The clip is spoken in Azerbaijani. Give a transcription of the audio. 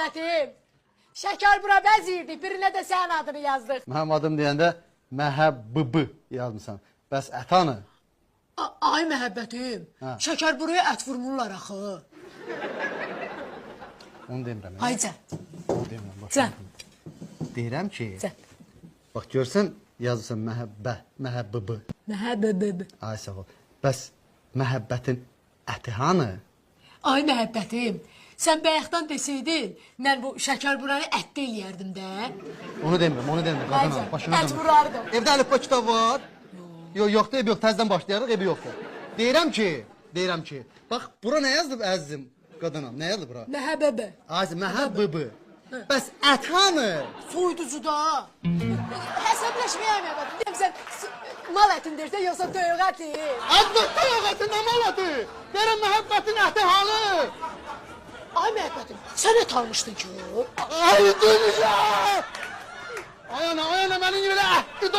məhəbbətim. Şəkər bura bəzirdik, birinə də sənin adını yazdıq. Mənim adım deyəndə məhəbbı yazmısan. Bəs ətanı? Ay məhəbbətim, şəkər buraya ət vurmurlar axı. Onu demirəm. Ay cə. Onu demirəm. Cə. Deyirəm ki, Cə. bax görsən yazırsan məhəbbı. Məhəbbəb. Ay sağ ol. Bəs məhəbbətin əti hanı? Ay məhəbbətim, sən bayaqdan desəydin, mən bu şəkər buranı ətdə eləyərdim də. Onu demirəm, onu demirəm. Ay Qadınam, cə, başına ət vurardım. Evdə əlifba kitab var? Yoxdur, ev yox. Təzədən başlayarıq, evi yoxdur. Deyirəm ki, bax bura nə yazılıb əzizim qadınam? Nə yazılıb bura? Məhəbbəbə. Azim, məhəbbı. Bəs ət hanı? Soyuducuda. Həsəbləşməyəm ya. Deyim sən mal ətin dersən, yoxsa toyuq əti. Əlbəttə yox əti, nə mal əti? Deyirəm məhəbbətin əti hanı? Ay məhəbbətim, sən nə tanımışdın ki o? Ay dönüşə! Ay ana, mənim yerə ətli